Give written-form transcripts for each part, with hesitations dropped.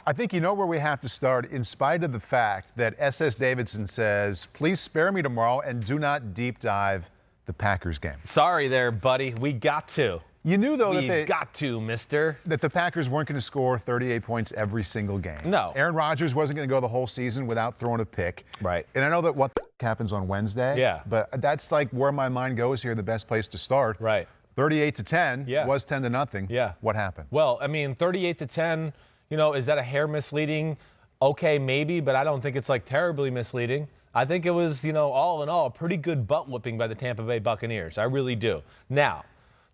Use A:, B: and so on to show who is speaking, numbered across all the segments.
A: I think you know where we have to start, in spite of the fact that S.S. Davidson says, please spare me tomorrow and do not deep dive the Packers game.
B: Sorry there, buddy. We got to.
A: You knew, though,
B: that
A: the Packers weren't going to score 38 points every single game.
B: No.
A: Aaron Rodgers wasn't going to go the whole season without throwing a pick.
B: Right.
A: And I know that what happens on Wednesday.
B: Yeah.
A: But that's like where my mind goes here, the best place to start.
B: Right.
A: 38-10 was 10-0.
B: Yeah.
A: What happened?
B: Well, I mean, 38-10, is that a hair misleading? Okay, maybe, but I don't think it's like terribly misleading. I think it was, all in all, a pretty good butt whooping by the Tampa Bay Buccaneers. I really do. Now,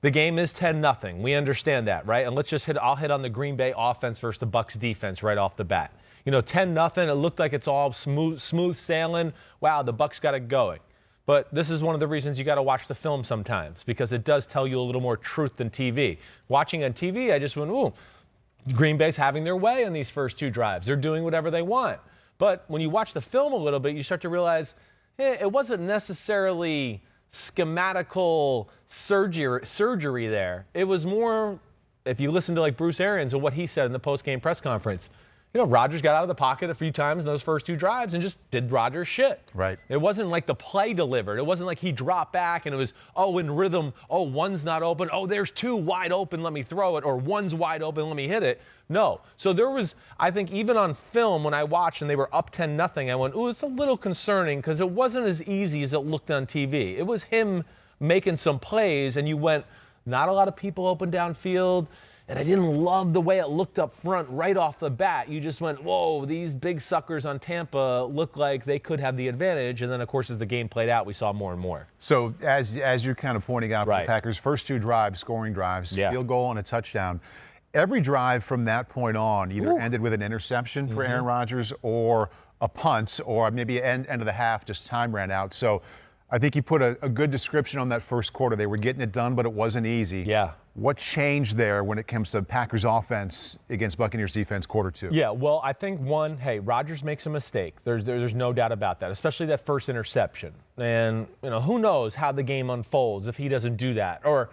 B: the game is 10-0. We understand that, right? And I'll hit on the Green Bay offense versus the Bucs defense right off the bat. 10-0, it looked like it's all smooth sailing. Wow, the Bucs got it going. But this is one of the reasons you got to watch the film sometimes, because it does tell you a little more truth than TV. Watching on TV, I just went, ooh, Green Bay's having their way on these first two drives. They're doing whatever they want. But when you watch the film a little bit, you start to realize it wasn't necessarily schematical surgery there. It was more, if you listen to like Bruce Arians and what he said in the post-game press conference, Rodgers got out of the pocket a few times in those first two drives and just did Rodgers shit.
A: Right.
B: It wasn't like the play delivered. It wasn't like he dropped back and it was, in rhythm, one's not open. There's two wide open, let me throw it. Or one's wide open, let me hit it. No. So there was, I think even on film when I watched and they were up 10-0, I went, it's a little concerning because it wasn't as easy as it looked on TV. It was him making some plays and you went, not a lot of people open downfield. And I didn't love the way it looked up front right off the bat. You just went, whoa, these big suckers on Tampa look like they could have the advantage. And then, of course, as the game played out, we saw more and more.
A: So as you're kind of pointing out, the Packers' first two drives, scoring drives, field goal and a touchdown. Every drive from that point on either ended with an interception for Aaron Rodgers or a punt, or maybe end of the half, just time ran out. So I think you put a good description on that first quarter. They were getting it done, but it wasn't easy.
B: Yeah.
A: What changed there when it comes to Packers offense against Buccaneers defense quarter two?
B: Yeah, well, I think one, Rodgers makes a mistake. There's no doubt about that, especially that first interception. And, who knows how the game unfolds if he doesn't do that. Or,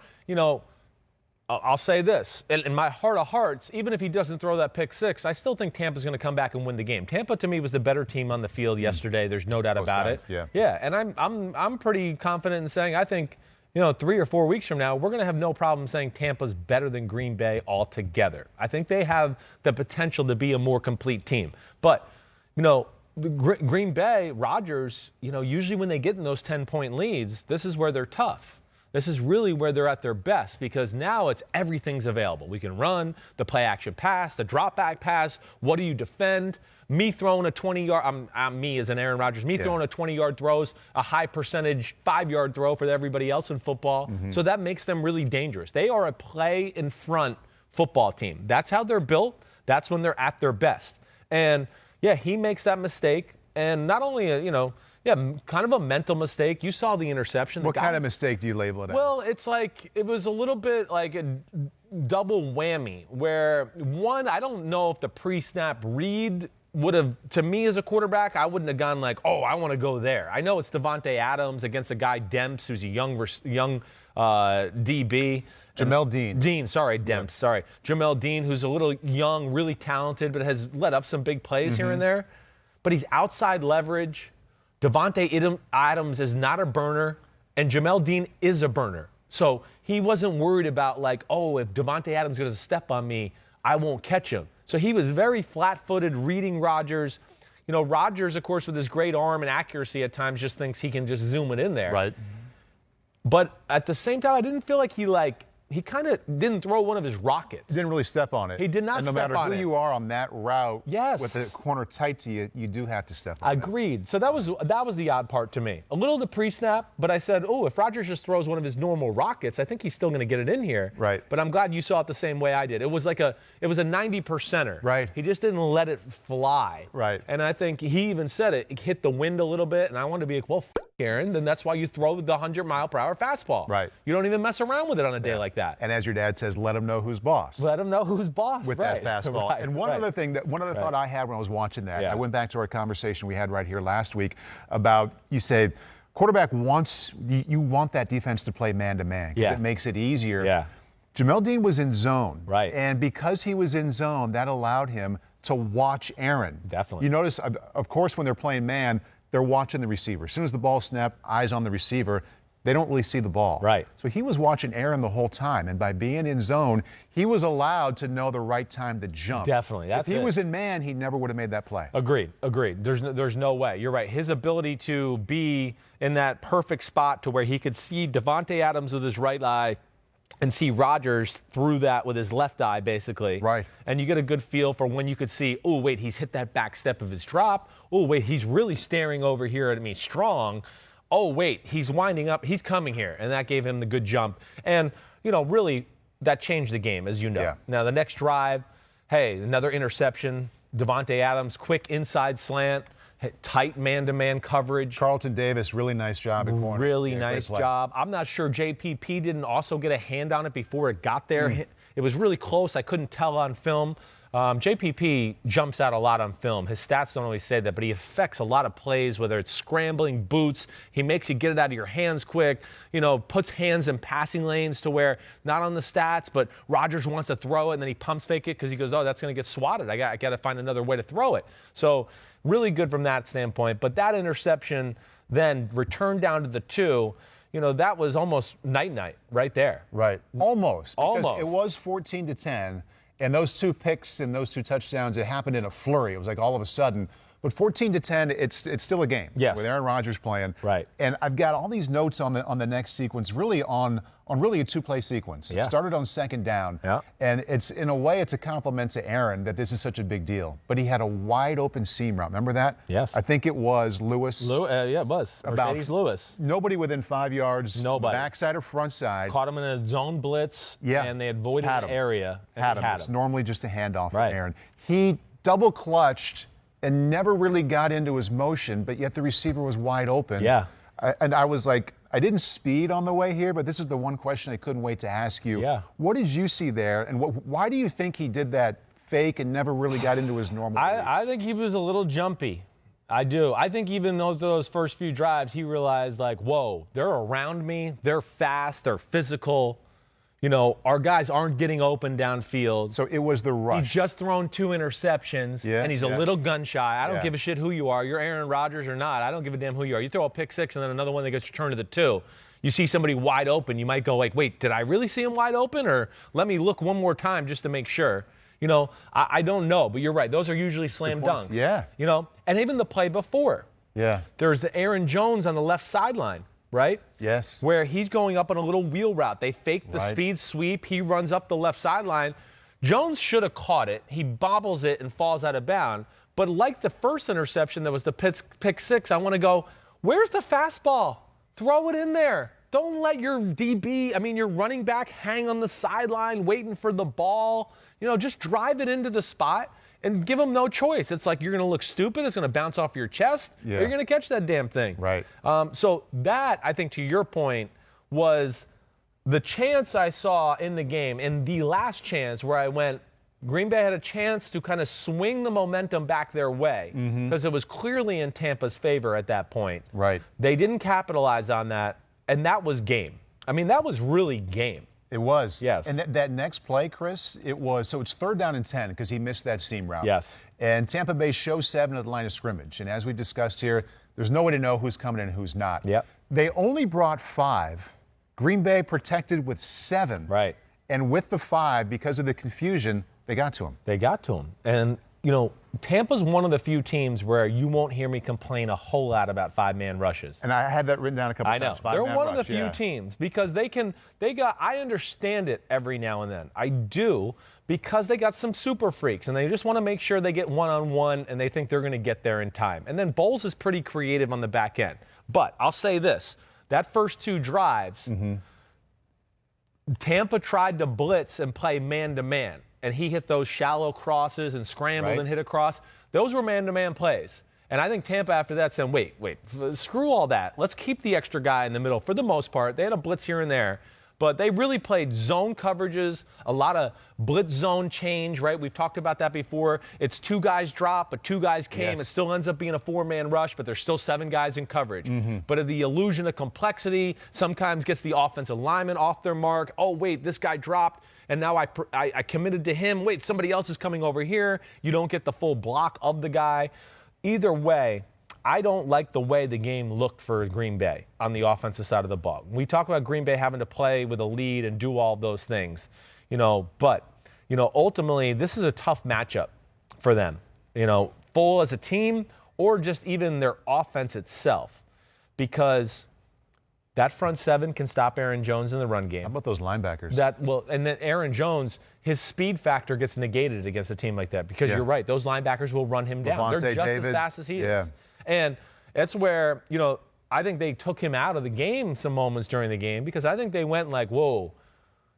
B: I'll say this. In my heart of hearts, even if he doesn't throw that pick six, I still think Tampa's going to come back and win the game. Tampa, to me, was the better team on the field yesterday. There's no doubt about it. Yeah, and I'm pretty confident in saying I think, 3 or 4 weeks from now, we're going to have no problem saying Tampa's better than Green Bay altogether. I think they have the potential to be a more complete team. But, Green Bay, Rodgers, usually when they get in those 10-point leads, this is where they're tough. This is really where they're at their best because now it's everything's available. We can run, the play action pass, the drop back pass. What do you defend? Me throwing a 20-yard, I'm me as an Aaron Rodgers, throwing a 20-yard throws, a high percentage 5-yard throw for everybody else in football. So that makes them really dangerous. They are a play in front football team. That's how they're built. That's when they're at their best. And he makes that mistake. And not only, kind of a mental mistake. You saw the interception.
A: What kind of mistake do you label it as?
B: Well, it's like it was a little bit like a double whammy where, one, I don't know if the pre-snap read would have, to me as a quarterback, I wouldn't have gone like, I want to go there. I know it's Devontae Adams against a guy, Demps, who's a young DB.
A: Jamel Dean.
B: Jamel Dean, who's a little young, really talented, but has let up some big plays here and there. But he's outside leverage. Devontae Adams is not a burner, and Jamel Dean is a burner. So he wasn't worried about like, if Devontae Adams is going to step on me, I won't catch him. So he was very flat-footed, reading Rodgers. Rodgers, of course, with his great arm and accuracy at times just thinks he can just zoom it in there.
A: Right.
B: But at the same time, I didn't feel like he kind of didn't throw one of his rockets.
A: He didn't really step on it.
B: He did not step on it.
A: No matter who you are on that route,
B: yes,
A: with the corner tight to you, you do have to step on it.
B: Agreed. So that was the odd part to me. A little the pre-snap, but I said, if Rodgers just throws one of his normal rockets, I think he's still going to get it in here.
A: Right.
B: But I'm glad you saw it the same way I did. It was a 90%er.
A: Right.
B: He just didn't let it fly.
A: Right.
B: And I think he even said it hit the wind a little bit, and I wanted to be like, well, Aaron, then that's why you throw the 100-mile-per-hour fastball.
A: Right.
B: You don't even mess around with it on a day like that.
A: And as your dad says, let him know who's boss.
B: Let him know who's boss.
A: With that fastball.
B: Right.
A: And one other thought I had when I was watching that, I went back to our conversation we had right here last week about, you say, quarterback wants, you want that defense to play man-to-man because it makes it easier.
B: Yeah.
A: Jamel Dean was in zone.
B: Right.
A: And because he was in zone, that allowed him to watch Aaron.
B: Definitely.
A: You notice, of course, when they're playing man, they're watching the receiver. As soon as the ball snapped, eyes on the receiver. They don't really see the ball.
B: Right.
A: So he was watching Aaron the whole time, and by being in zone, he was allowed to know the right time to jump.
B: Definitely.
A: If he was in man, he never would have made that play.
B: Agreed. There's no way. You're right. His ability to be in that perfect spot to where he could see Davante Adams with his right eye and see Rodgers through that with his left eye, basically.
A: Right.
B: And you get a good feel for when you could see, oh, wait, he's hit that back step of his drop. Oh, wait, he's really staring over here at me strong. Oh, wait, he's winding up. He's coming here. And that gave him the good jump. And, really, that changed the game, as you know.
A: Yeah.
B: Now, the next drive, hey, another interception. Davante Adams, quick inside slant, tight man-to-man coverage.
A: Carlton Davis, really nice job at corner.
B: Really nice job. I'm not sure JPP didn't also get a hand on it before it got there. It was really close. I couldn't tell on film. JPP jumps out a lot on film. His stats don't always say that, but he affects a lot of plays, whether it's scrambling, boots. He makes you get it out of your hands quick, puts hands in passing lanes to where, not on the stats, but Rodgers wants to throw it, and then he pumps fake it because he goes, oh, that's going to get swatted. I got to find another way to throw it. So really good from that standpoint. But that interception then returned down to the 2. That was almost night-night right there.
A: Right. Almost. Because
B: Almost.
A: It was 14-10. And those 2 picks and those 2 touchdowns, it happened in a flurry. It was like all of a sudden. But 14-10, it's still a game.
B: Yes.
A: With Aaron Rodgers playing.
B: Right.
A: And I've got all these notes on the next sequence, really on really a 2-play sequence.
B: Yeah.
A: It started on 2nd down.
B: Yeah.
A: And it's, in a way, it's a compliment to Aaron that this is such a big deal. But he had a wide open seam route. Remember that?
B: Yes.
A: I think it was Lewis.
B: Yeah, it was. Mercedes Lewis.
A: Nobody within 5 yards.
B: Nobody.
A: Backside or front side.
B: Caught him in a zone blitz.
A: Yeah.
B: And they avoided the area. And
A: Had him.
B: had
A: It's
B: him.
A: normally just a handoff
B: Right.
A: from Aaron. He double clutched and never really got into his motion, but yet the receiver was wide open.
B: Yeah.
A: And I was like, I didn't speed on the way here, but this is the one question I couldn't wait to ask you.
B: Yeah.
A: What did you see there, and why do you think he did that fake and never really got into his normal
B: I think he was a little jumpy. I do. I think even those first few drives, he realized, like, whoa, they're around me. They're fast. They're physical. Our guys aren't getting open downfield.
A: So it was the rush.
B: He's just thrown 2 interceptions, and he's a little gun shy. I don't give a shit who you are. You're Aaron Rodgers or not. I don't give a damn who you are. You throw a pick 6 and then another one that gets returned to the 2. You see somebody wide open, you might go like, wait, did I really see him wide open? Or let me look one more time just to make sure. I don't know, but you're right. Those are usually slam dunks.
A: Yeah.
B: And even the play before.
A: Yeah.
B: There's the Aaron Jones on the left sideline. Right?
A: Yes.
B: Where he's going up on a little wheel route. They fake the speed sweep. He runs up the left sideline. Jones should have caught it. He bobbles it and falls out of bounds. But like the first interception that was the pick 6, I want to go, where's the fastball? Throw it in there. Don't let your your running back hang on the sideline waiting for the ball. Just drive it into the spot. And give them no choice. It's like you're going to look stupid. It's going to bounce off your chest. Yeah. Or you're going to catch that damn thing.
A: Right.
B: So that, I think, to your point, was the chance I saw in the game, and the last chance where I went, Green Bay had a chance to kind of swing the momentum back their way because it was clearly in Tampa's favor at that point.
A: Right.
B: They didn't capitalize on that, and that was game. That was really game.
A: It was.
B: Yes.
A: And that next play, Chris, it's 3rd down and 10 because he missed that seam route.
B: Yes.
A: And Tampa Bay shows 7 at the line of scrimmage. And as we discussed here, there's no way to know who's coming in and who's not.
B: Yep.
A: They only brought 5. Green Bay protected with 7.
B: Right.
A: And with the 5, because of the confusion, they got to him.
B: And, Tampa's one of the few teams where you won't hear me complain a whole lot about 5-man rushes.
A: And I had that written down a couple times.
B: I know. They're one of the few teams because I understand it every now and then. I do, because they got some super freaks and they just want to make sure they get one-on-one and they think they're going to get there in time. And then Bowles is pretty creative on the back end. But I'll say this, that first 2 drives, Tampa tried to blitz and play man-to-man. And he hit those shallow crosses and scrambled and hit across. Those were man-to-man plays. And I think Tampa after that said, wait, screw all that. Let's keep the extra guy in the middle for the most part. They had a blitz here and there. But they really played zone coverages, a lot of blitz zone change, right? We've talked about that before. It's 2 guys drop, but 2 guys came. Yes. It still ends up being a 4-man rush, but there's still 7 guys in coverage. But the illusion of complexity sometimes gets the offensive lineman off their mark. Oh, wait, this guy dropped, and now I committed to him. Wait, somebody else is coming over here. You don't get the full block of the guy. Either way, I don't like the way the game looked for Green Bay on the offensive side of the ball. We talk about Green Bay having to play with a lead and do all those things, but ultimately this is a tough matchup for them, full as a team or just even their offense itself, because that front 7 can stop Aaron Jones in the run game.
A: How about those linebackers?
B: And then Aaron Jones, his speed factor gets negated against a team like that, because you're right, those linebackers will run him down. They're just as fast as he is. And that's where, I think they took him out of the game some moments during the game, because I think they went like, whoa,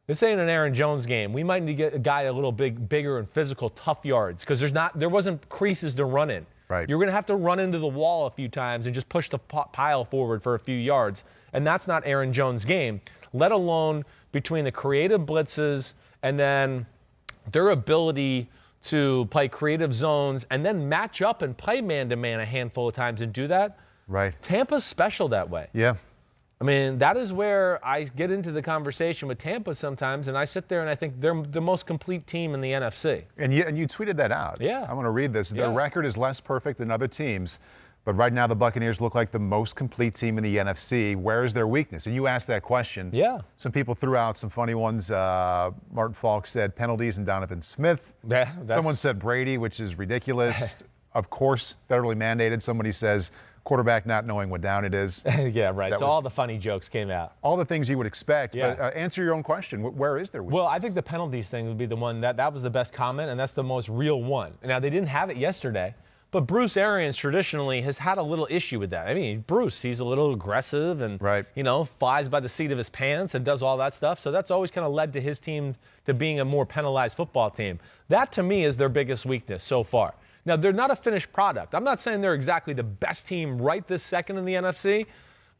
B: this ain't an Aaron Jones game. We might need to get a guy a little bigger and physical, tough yards, because there wasn't creases to run in.
A: Right.
B: You're going to have to run into the wall a few times and just push the pile forward for a few yards. And that's not Aaron Jones' game, let alone between the creative blitzes and then their ability to play creative zones and then match up and play man-to-man a handful of times and do that.
A: Right.
B: Tampa's special that way.
A: Yeah.
B: I mean, that is where I get into the conversation with Tampa sometimes, and I sit there and I think they're the most complete team in the NFC.
A: And you tweeted that out.
B: Yeah.
A: I'm going to read this. Their record is less perfect than other teams, but right now the Buccaneers look like the most complete team in the NFC. Where is their weakness? And you asked that question.
B: Yeah.
A: Some people threw out some funny ones. Martin Falk said penalties and Donovan Smith.
B: Yeah,
A: someone said Brady, which is ridiculous. Of course, federally mandated. Somebody says quarterback not knowing what down it is.
B: Yeah, right. So all the funny jokes came out.
A: All the things you would expect.
B: Yeah.
A: But answer your own question. Where is their weakness?
B: Well, I think the penalties thing would be the one that was the best comment, and that's the most real one. Now, they didn't have it yesterday, but Bruce Arians traditionally has had a little issue with that. I mean, Bruce, he's a little aggressive and, flies by the seat of his pants and does all that stuff. So that's always kind of led to his team to being a more penalized football team. That, to me, is their biggest weakness so far. Now, they're not a finished product. I'm not saying they're exactly the best team right this second in the NFC,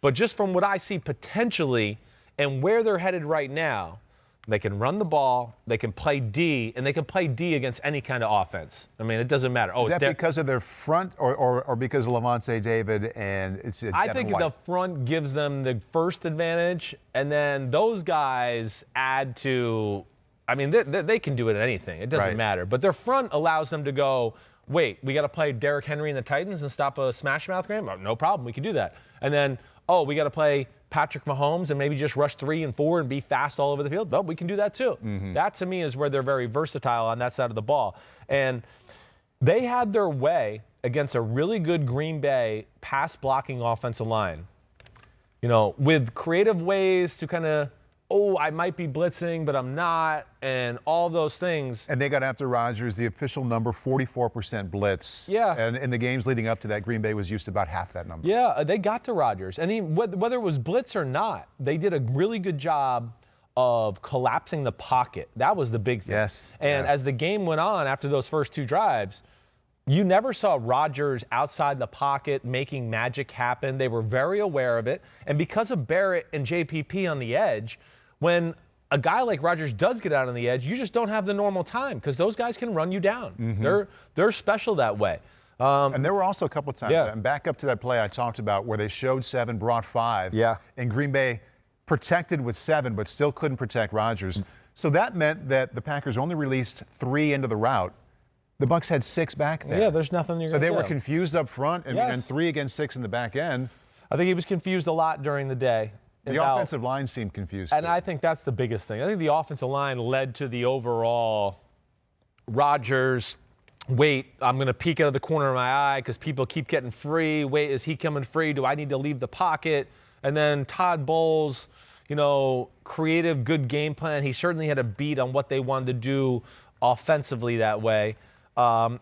B: but just from what I see potentially and where they're headed right now, they can run the ball, they can play D, and they can play D against any kind of offense. I mean, it doesn't matter.
A: Is that because of their front or because of Lavonte David and it's
B: I think
A: White?
B: The front gives them the first advantage, and then those guys add to – I mean, they can do it at anything. It doesn't matter. But their front allows them to go, wait, we got to play Derrick Henry and the Titans and stop a smash mouth game? Oh, no problem. We can do that. And then, we got to play Patrick Mahomes and maybe just rush 3 and 4 and be fast all over the field. Well, we can do that too. That, to me, is where they're very versatile on that side of the ball. And they had their way against a really good Green Bay pass-blocking offensive line, with creative ways to kind of, I might be blitzing, but I'm not, and all those things.
A: And they got after Rodgers, the official number, 44% blitz.
B: Yeah.
A: And in the games leading up to that, Green Bay was used to about half that number.
B: Yeah, they got to Rodgers. And whether it was blitz or not, they did a really good job of collapsing the pocket. That was the big thing.
A: Yes.
B: And as the game went on after those first 2 drives, you never saw Rodgers outside the pocket making magic happen. They were very aware of it. And because of Barrett and JPP on the edge, when a guy like Rodgers does get out on the edge, you just don't have the normal time because those guys can run you down. They're special that way.
A: And there were also a couple of times, and back up to that play I talked about where they showed 7, brought 5, and Green Bay protected with 7 but still couldn't protect Rodgers. So that meant that the Packers only released 3 into the route. The Bucs had 6 back there.
B: Yeah, there's nothing you're going to do.
A: So they were confused up front and 3 against 6 in the back end.
B: I think he was confused a lot during the day.
A: The offensive line seemed confused,
B: and
A: too.
B: I think that's the biggest thing. I think the offensive line led to the overall Rodgers, wait, I'm going to peek out of the corner of my eye because people keep getting free. Wait, is he coming free? Do I need to leave the pocket? And then Todd Bowles, creative, good game plan. He certainly had a beat on what they wanted to do offensively that way. Like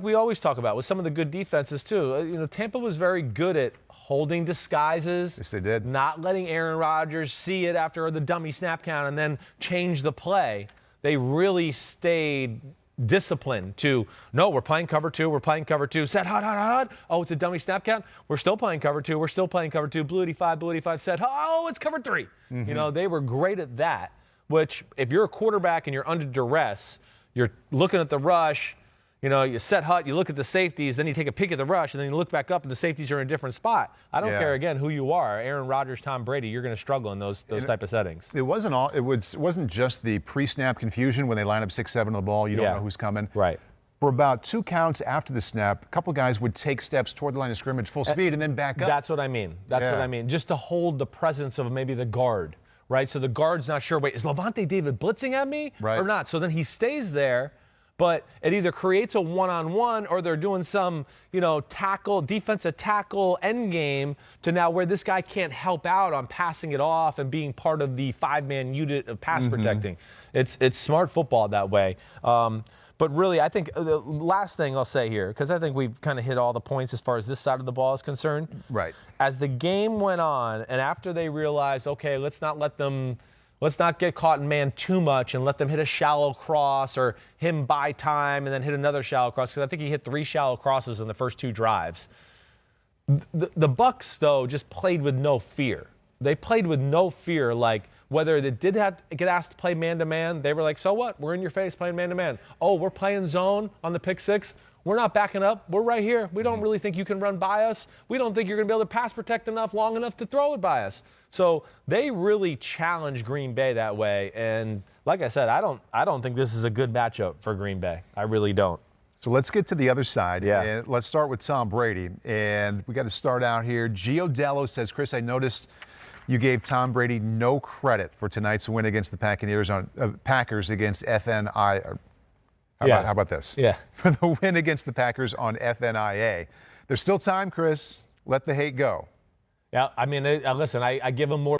B: we always talk about with some of the good defenses, too. Tampa was very good at holding disguises.
A: Yes, they did.
B: Not letting Aaron Rodgers see it after the dummy snap count and then change the play. They really stayed discipline to, no, we're playing cover two, set, hot. Oh, it's a dummy snap count. We're still playing cover two, blue 85, set, oh, it's cover three. They were great at that, which if you're a quarterback and you're under duress, you're looking at the rush, you set hut, you look at the safeties, then you take a peek at the rush, and then you look back up and the safeties are in a different spot. I don't care, again, who you are. Aaron Rodgers, Tom Brady, you're going to struggle in those type of settings.
A: It wasn't just the pre-snap confusion when they line up 6-7 on the ball. You don't know who's coming.
B: Right.
A: For about 2 counts after the snap, a couple guys would take steps toward the line of scrimmage full speed and then back up.
B: That's what I mean. What I mean. Just to hold the presence of maybe the guard, right? So the guard's not sure, wait, is Levante David blitzing at me or not? So then he stays there. But it either creates a one-on-one or they're doing some, defensive tackle end game to now where this guy can't help out on passing it off and being part of the 5-man unit of pass protecting. It's smart football that way. But really, I think the last thing I'll say here, because I think we've kind of hit all the points as far as this side of the ball is concerned.
A: Right.
B: As the game went on and after they realized, okay, let's not get caught in man too much and let them hit a shallow cross or him buy time and then hit another shallow cross, because I think he hit 3 shallow crosses in the first 2 drives. The Bucs, though, just played with no fear. They played with no fear, like whether they did have to get asked to play man-to-man, they were like, so what? We're in your face playing man-to-man. Oh, we're playing zone on the pick 6. We're not backing up. We're right here. We don't really think you can run by us. We don't think you're going to be able to pass protect long enough to throw it by us. So they really challenged Green Bay that way. And like I said, I don't think this is a good matchup for Green Bay. I really don't.
A: So let's get to the other side. Yeah. And let's start with Tom Brady. And we got to start out here. Gio Dello says, Chris, I noticed you gave Tom Brady no credit for tonight's win against the Packers against FNI. How about this?
B: Yeah.
A: For the win against the Packers on FNIA. There's still time, Chris. Let the hate go.
B: Yeah, I mean, listen, I give them more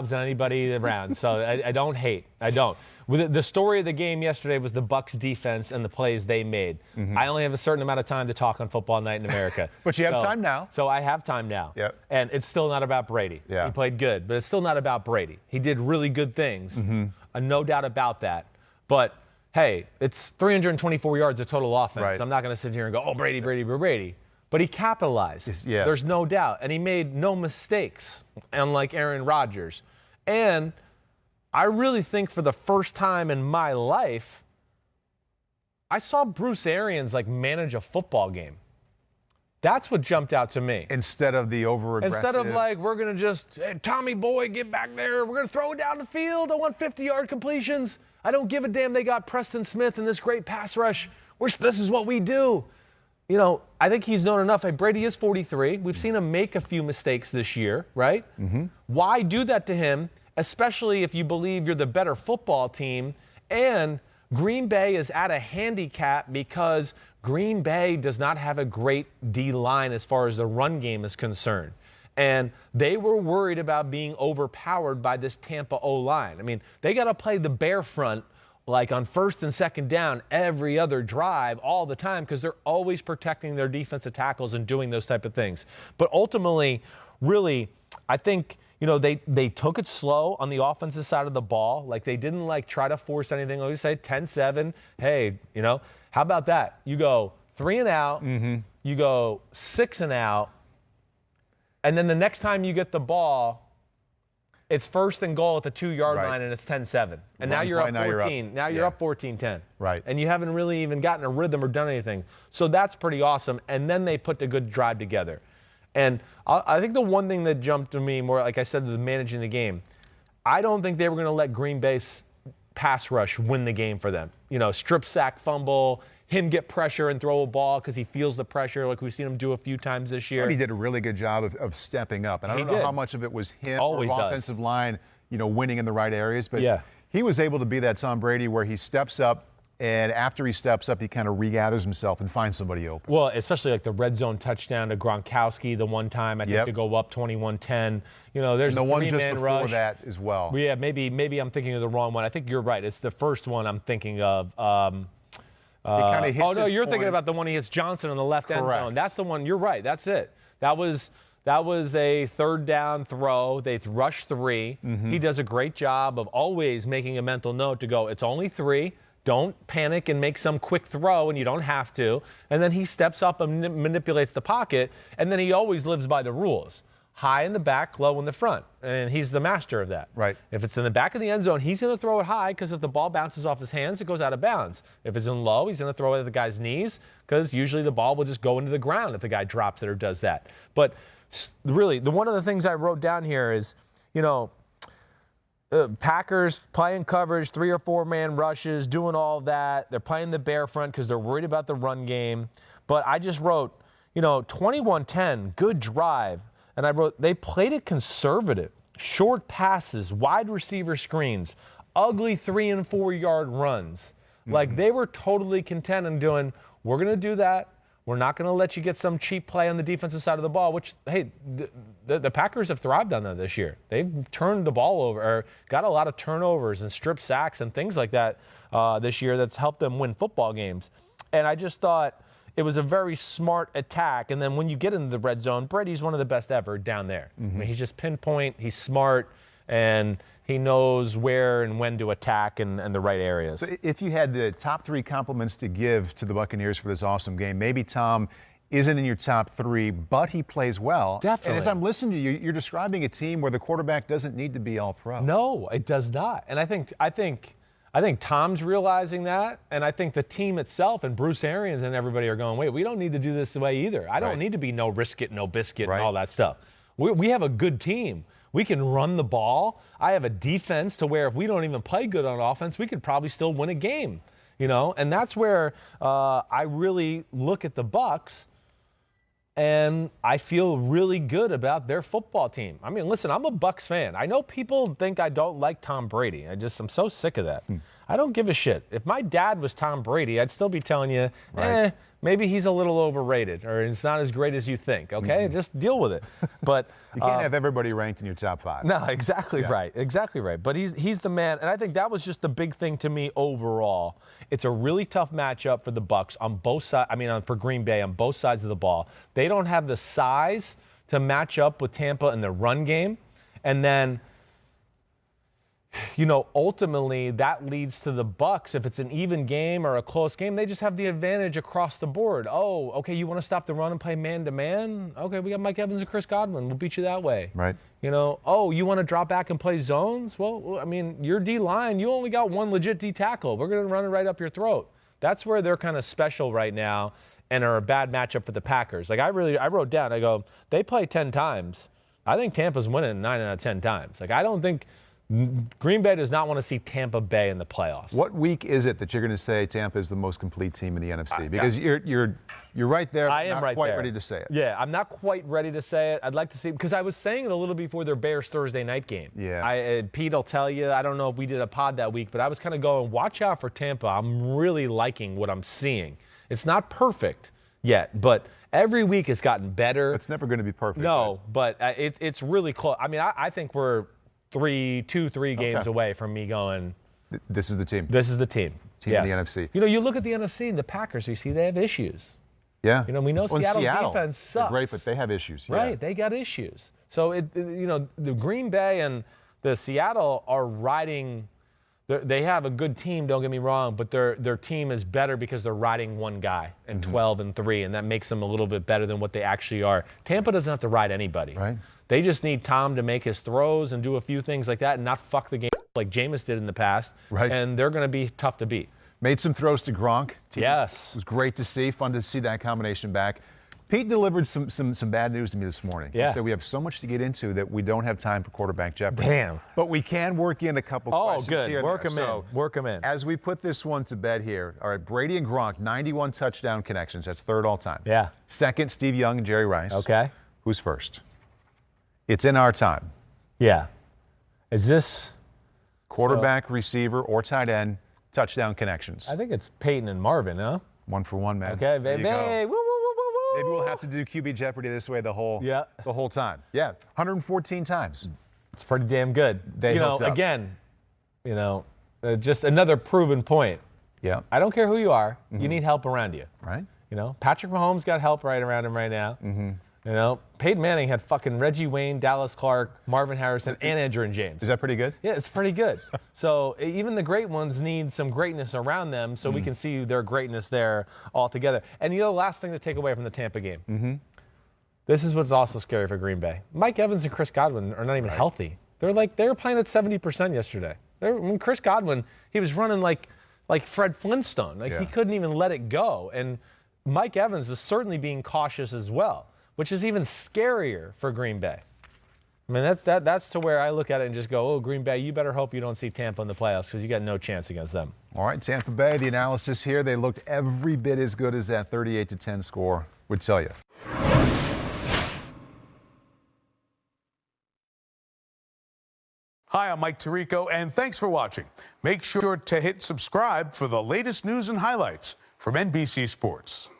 B: than anybody around, so I don't hate. I don't. The story of the game yesterday was the Bucs defense and the plays they made. I only have a certain amount of time to talk on Football Night in America.
A: But you have time now.
B: So I have time now.
A: Yep.
B: And it's still not about Brady.
A: Yeah.
B: He played good, but it's still not about Brady. He did really good things, no doubt about that. But hey, it's 324 yards of total offense.
A: Right.
B: I'm not going to sit here and go, oh, Brady, Brady, Brady. But he capitalized.
A: Yeah.
B: There's no doubt. And he made no mistakes, unlike Aaron Rodgers. And I really think for the first time in my life, I saw Bruce Arians manage a football game. That's what jumped out to me.
A: Instead of the over-aggressive.
B: Instead of we're going to just, hey, Tommy boy, get back there. We're going to throw it down the field. I want 50-yard completions. I don't give a damn they got Preston Smith and this great pass rush. This is what we do. I think he's known enough. Brady is 43. We've seen him make a few mistakes this year, right? Why do that to him, especially if you believe you're the better football team? And Green Bay is at a handicap because Green Bay does not have a great D-line as far as the run game is concerned. And they were worried about being overpowered by this Tampa O-line. I mean, they got to play the bear front on first and second down every other drive all the time because they're always protecting their defensive tackles and doing those type of things. But ultimately, really, I think, they took it slow on the offensive side of the ball. They didn't try to force anything. Like you say, 10-7. Hey, how about that? You go 3 and out. You go 6 and out. And then the next time you get the ball, it's first and goal at the 2-yard line, and it's 10-7. And now you're up 14. Now you're up 14-10.
A: Right.
B: And you haven't really even gotten a rhythm or done anything. So that's pretty awesome. And then they put the good drive together. And I think the one thing that jumped to me more, like I said, the managing the game, I don't think they were going to let Green Bay's pass rush win the game for them. Strip sack, fumble, him get pressure and throw a ball because he feels the pressure like we've seen him do a few times this year.
A: And he did a really good job of stepping up. And I don't know how much of it was him or the offensive line, winning in the right areas. But he was able to be that Tom Brady where he steps up, and after he steps up, he kind of regathers himself and finds somebody open.
B: Well, especially the red zone touchdown to Gronkowski the one time, I think, to go up 21-10. There's
A: and the one just
B: before
A: rush. That as well.
B: Yeah, maybe I'm thinking of the wrong one. I think you're right. It's the first one I'm thinking of. You're thinking about the one he hits Johnson on the left end zone. That's the one. You're right. That's it. That was a third down throw. They rushed 3. He does a great job of always making a mental note to go, it's only 3. Don't panic and make some quick throw, and you don't have to. And then he steps up and manipulates the pocket, and then he always lives by the rules. High in the back, low in the front. And he's the master of that.
A: Right.
B: If it's in the back of the end zone, he's going to throw it high because if the ball bounces off his hands, it goes out of bounds. If it's in low, he's going to throw it at the guy's knees because usually the ball will just go into the ground if the guy drops it or does that. But really, one of the things I wrote down here is, Packers playing coverage, 3 or 4 man rushes, doing all that. They're playing the bear front because they're worried about the run game. But I just wrote, 21-10, good drive. And I wrote, they played it conservative. Short passes, wide receiver screens, ugly 3 and 4 yard runs. Like they were totally content in doing, we're going to do that. We're not going to let you get some cheap play on the defensive side of the ball, which, hey, the Packers have thrived on that this year. They've turned the ball over, or got a lot of turnovers and strip sacks and things like that this year that's helped them win football games. And I just thought it was a very smart attack. And then when you get into the red zone, Brady's one of the best ever down there. I mean, he's just pinpoint, he's smart, and he knows where and when to attack and the right areas.
A: So if you had the top 3 compliments to give to the Buccaneers for this awesome game, maybe Tom isn't in your top 3, but he plays well.
B: Definitely.
A: And as I'm listening to you, you're describing a team where the quarterback doesn't need to be all pro.
B: No, it does not. And I think Tom's realizing that, and I think the team itself and Bruce Arians and everybody are going, wait, we don't need to do this the way either. I don't need to be no risk it, no biscuit, and all that stuff. We have a good team. We can run the ball. I have a defense to where if we don't even play good on offense, we could probably still win a game, And that's where I really look at the Bucs, and I feel really good about their football team. I mean, listen, I'm a Bucs fan. I know people think I don't like Tom Brady. I'm so sick of that. I don't give a shit. If my dad was Tom Brady, I'd still be telling you, maybe he's a little overrated or it's not as great as you think, okay? Just deal with it. But
A: you can't have everybody ranked in your top 5.
B: No, exactly right. Exactly right. But he's the man, and I think that was just the big thing to me overall. It's a really tough matchup for the Bucs on both sides. I mean, for Green Bay on both sides of the ball. They don't have the size to match up with Tampa in the run game. And then ultimately that leads to the Bucs. If it's an even game or a close game, they just have the advantage across the board. Oh, okay, you want to stop the run and play man-to-man? Okay, we got Mike Evans and Chris Godwin. We'll beat you that way.
A: Right.
B: Oh, you want to drop back and play zones? Well, I mean, your D-line, you only got one legit D-tackle. We're going to run it right up your throat. That's where they're kind of special right now and are a bad matchup for the Packers. Like, I wrote down, I go, they play 10 times. I think Tampa's winning 9 out of 10 times. Like, I don't think Green Bay does not want to see Tampa Bay in the playoffs.
A: What week is it that you're going to say Tampa is the most complete team in the NFC? Because you're right there.
B: I am
A: not
B: right
A: quite
B: there.
A: ready to say it.
B: Yeah, I'm not quite ready to say it. I'd like to see, because I was saying it a little before their Bears Thursday night game.
A: Yeah.
B: Pete will tell you, I don't know if we did a pod that week, but I was kind of going, watch out for Tampa. I'm really liking what I'm seeing. It's not perfect yet, but every week it's gotten better.
A: It's never going to be perfect.
B: No, but it's really close. I mean, I think we're 3 games away from me going,
A: this is the team.
B: This is the team.
A: Team in the NFC.
B: You look at the NFC and the Packers, you see they have issues.
A: Yeah.
B: We know Seattle's defense sucks.
A: They're great, but they have issues.
B: Right, they got issues. So, the Green Bay and the Seattle are riding. They have a good team, don't get me wrong, but their team is better because they're riding one guy and 12-3, and that makes them a little bit better than what they actually are. Tampa doesn't have to ride anybody.
A: Right.
B: They just need Tom to make his throws and do a few things like that and not fuck the game like Jameis did in the past.
A: Right.
B: And they're going to be tough to beat.
A: Made some throws to Gronk.
B: Yes.
A: It was great to see. Fun to see that combination back. Pete delivered some bad news to me this morning.
B: Yeah.
A: He said we have so much to get into that we don't have time for quarterback jeopardy.
B: Damn.
A: But we can work in a couple questions
B: good.
A: here.
B: Work them in.
A: As we put this one to bed here, all right, Brady and Gronk, 91 touchdown connections. That's third all time.
B: Yeah.
A: Second, Steve Young and Jerry Rice.
B: Okay.
A: Who's first? It's in our time.
B: Yeah. Is this
A: quarterback, receiver, or tight end touchdown connections?
B: I think it's Peyton and Marvin, huh?
A: 1 for 1, man.
B: Okay, baby. Woo, woo, woo, woo.
A: Maybe we'll have to do QB Jeopardy this way the whole time. Yeah, 114 times.
B: It's pretty damn good.
A: They hooked up.
B: Again, just another proven point.
A: Yeah.
B: I don't care who you are. You need help around you.
A: Right.
B: Patrick Mahomes got help right around him right now. You know, Peyton Manning had fucking Reggie Wayne, Dallas Clark, Marvin Harrison, and Edgerrin James.
A: Is that pretty good?
B: Yeah, it's pretty good. So even the great ones need some greatness around them so we can see their greatness there all together. And the last thing to take away from the Tampa game. This is what's also scary for Green Bay. Mike Evans and Chris Godwin are not even healthy. They were playing at 70% yesterday. When Chris Godwin, he was running like Fred Flintstone. He couldn't even let it go. And Mike Evans was certainly being cautious as well, which is even scarier for Green Bay. I mean, that's to where I look at it and just go, oh, Green Bay, you better hope you don't see Tampa in the playoffs because you got no chance against them.
A: All right, Tampa Bay, the analysis here, they looked every bit as good as that 38-10 score would tell you.
C: Hi, I'm Mike Tirico, and thanks for watching. Make sure to hit subscribe for the latest news and highlights from NBC Sports.